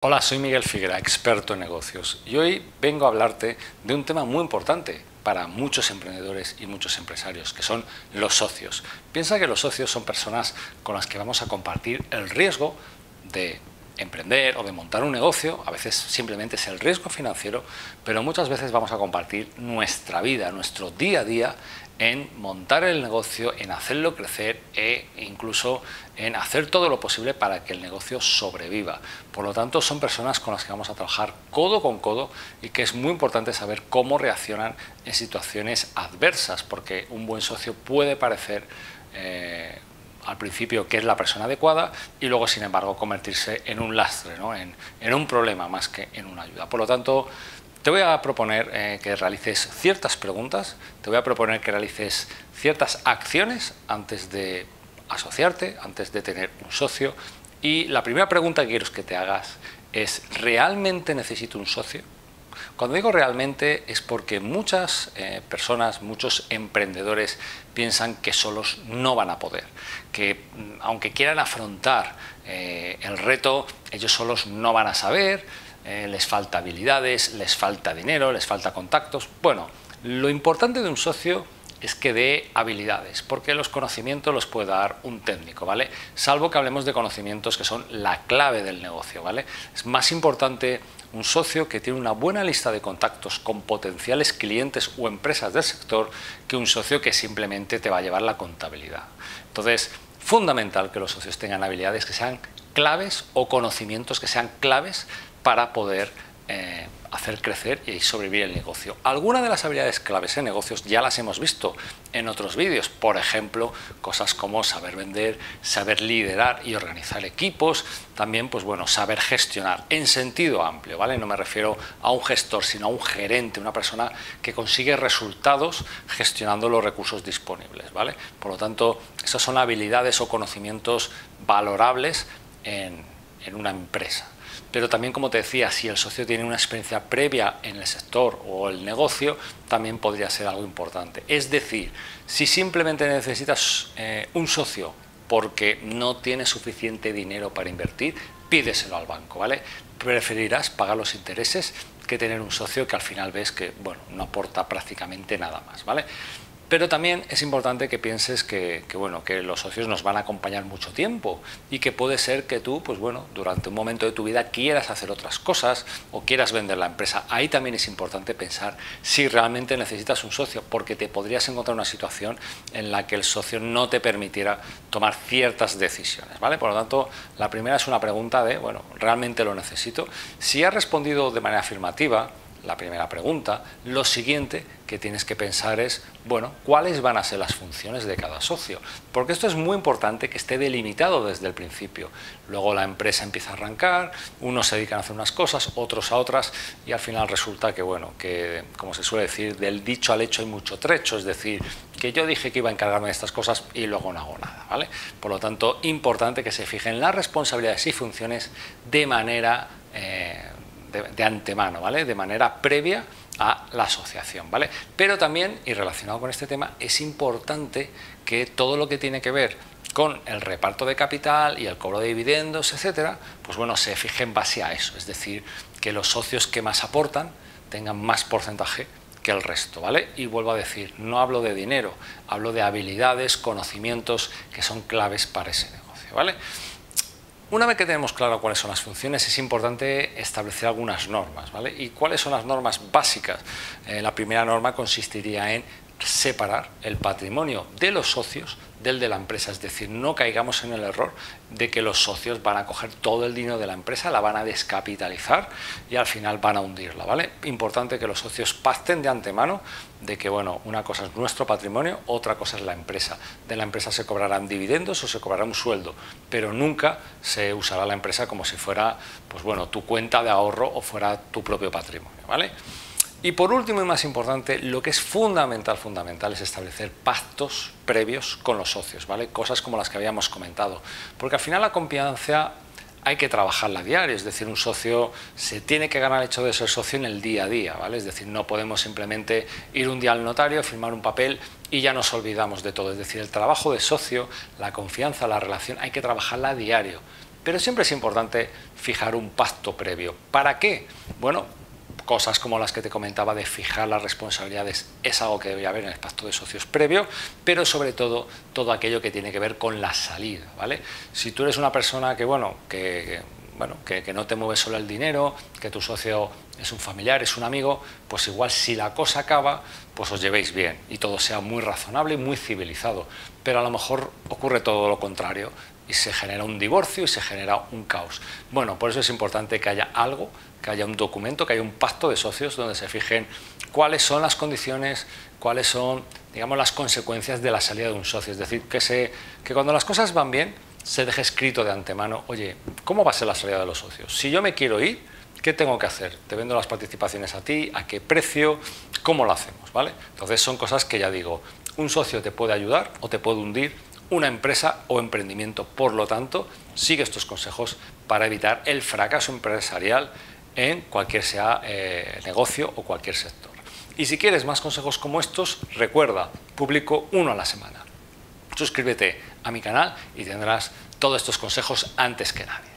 Hola, soy Miguel Figuera, experto en negocios, y hoy vengo a hablarte de un tema muy importante para muchos emprendedores y muchos empresarios, que son los socios. Piensa que los socios son personas con las que vamos a compartir el riesgo de emprender o de montar un negocio. A veces simplemente es el riesgo financiero, pero muchas veces vamos a compartir nuestra vida, nuestro día a día en montar el negocio, en hacerlo crecer e incluso en hacer todo lo posible para que el negocio sobreviva. Por lo tanto, son personas con las que vamos a trabajar codo con codo y que es muy importante saber cómo reaccionan en situaciones adversas, porque un buen socio puede parecer al principio que es la persona adecuada y luego, sin embargo, convertirse en un lastre, ¿no? en un problema más que en una ayuda. Por lo tanto, te voy a proponer que realices ciertas preguntas, te voy a proponer que realices ciertas acciones antes de asociarte, antes de tener un socio. Y la primera pregunta que quiero que te hagas es: ¿realmente necesito un socio? Cuando digo realmente es porque muchas personas, muchos emprendedores piensan que solos no van a poder, que aunque quieran afrontar el reto, ellos solos no van a saber, les falta habilidades, les falta dinero, les falta contactos. Bueno, lo importante de un socio es que dé habilidades, porque los conocimientos los puede dar un técnico, ¿vale? Salvo que hablemos de conocimientos que son la clave del negocio, ¿vale? Es más importante un socio que tiene una buena lista de contactos con potenciales clientes o empresas del sector que un socio que simplemente te va a llevar la contabilidad. Entonces, fundamental que los socios tengan habilidades que sean claves o conocimientos que sean claves para poder hacer crecer y sobrevivir el negocio. Algunas de las habilidades claves en negocios ya las hemos visto en otros vídeos, por ejemplo, cosas como saber vender, saber liderar y organizar equipos, también, pues bueno, saber gestionar en sentido amplio, ¿vale? No me refiero a un gestor, sino a un gerente, una persona que consigue resultados gestionando los recursos disponibles, ¿vale? Por lo tanto, esas son habilidades o conocimientos valorables en una empresa. Pero también, como te decía, si el socio tiene una experiencia previa en el sector o el negocio, también podría ser algo importante. Es decir, si simplemente necesitas un socio porque no tienes suficiente dinero para invertir, pídeselo al banco, ¿vale? Preferirás pagar los intereses que tener un socio que al final ves que, bueno, no aporta prácticamente nada más, ¿vale? Pero también es importante que pienses que los socios nos van a acompañar mucho tiempo y que puede ser que tú, pues bueno, durante un momento de tu vida quieras hacer otras cosas o quieras vender la empresa. Ahí también es importante pensar si realmente necesitas un socio, porque te podrías encontrar una situación en la que el socio no te permitiera tomar ciertas decisiones, ¿vale? Por lo tanto, la primera es una pregunta de, bueno, ¿realmente lo necesito? Si has respondido de manera afirmativa la primera pregunta, lo siguiente que tienes que pensar es, bueno, ¿cuáles van a ser las funciones de cada socio? Porque esto es muy importante que esté delimitado desde el principio. Luego la empresa empieza a arrancar, unos se dedican a hacer unas cosas, otros a otras, y al final resulta que, bueno, que como se suele decir, del dicho al hecho hay mucho trecho, es decir, que yo dije que iba a encargarme de estas cosas y luego no hago nada, ¿vale? Por lo tanto, importante que se fijen las responsabilidades y funciones de manera de antemano, ¿vale? De manera previa a la asociación, ¿vale? Pero también, y relacionado con este tema, es importante que todo lo que tiene que ver con el reparto de capital y el cobro de dividendos, etcétera, pues bueno, se fije en base a eso, es decir, que los socios que más aportan tengan más porcentaje que el resto, ¿vale? Y vuelvo a decir, no hablo de dinero, hablo de habilidades, conocimientos que son claves para ese negocio, ¿vale? Una vez que tenemos claro cuáles son las funciones, es importante establecer algunas normas, ¿vale? ¿Y cuáles son las normas básicas? La primera norma consistiría en separar el patrimonio de los socios del de la empresa, es decir, no caigamos en el error de que los socios van a coger todo el dinero de la empresa, la van a descapitalizar y al final van a hundirla, ¿vale? Importante que los socios pacten de antemano de que, bueno, una cosa es nuestro patrimonio, otra cosa es la empresa. De la empresa se cobrarán dividendos o se cobrará un sueldo, pero nunca se usará la empresa como si fuera, pues bueno, tu cuenta de ahorro o fuera tu propio patrimonio, ¿vale? Y por último y más importante, lo que es fundamental es establecer pactos previos con los socios, ¿vale? Cosas como las que habíamos comentado, porque al final la confianza hay que trabajarla a diario, es decir, un socio se tiene que ganar el hecho de ser socio en el día a día, ¿vale? Es decir, no podemos simplemente ir un día al notario, firmar un papel y ya nos olvidamos de todo, es decir, el trabajo de socio, la confianza, la relación, hay que trabajarla a diario. pero siempre es importante fijar un pacto previo. ¿Para qué? Bueno, cosas como las que te comentaba de fijar las responsabilidades es algo que debe haber en el pacto de socios previo, pero sobre todo todo aquello que tiene que ver con la salida, ¿vale? Si tú eres una persona que no te mueve solo el dinero, que tu socio es un familiar, es un amigo, pues igual si la cosa acaba, pues os llevéis bien y todo sea muy razonable y muy civilizado, pero a lo mejor ocurre todo lo contrario y se genera un divorcio y se genera un caos. Bueno, por eso es importante que haya algo, que haya un documento, que haya un pacto de socios donde se fijen cuáles son las condiciones, cuáles son, digamos, las consecuencias de la salida de un socio. Es decir, que cuando las cosas van bien, se deje escrito de antemano, oye, ¿cómo va a ser la salida de los socios? Si yo me quiero ir, ¿qué tengo que hacer? ¿Te vendo las participaciones a ti? ¿A qué precio? ¿Cómo lo hacemos? ¿Vale? Entonces son cosas que ya digo, un socio te puede ayudar o te puede hundir, una empresa o emprendimiento. Por lo tanto, sigue estos consejos para evitar el fracaso empresarial en cualquier sea negocio o cualquier sector. Y si quieres más consejos como estos, recuerda, publico uno a la semana. Suscríbete a mi canal y tendrás todos estos consejos antes que nadie.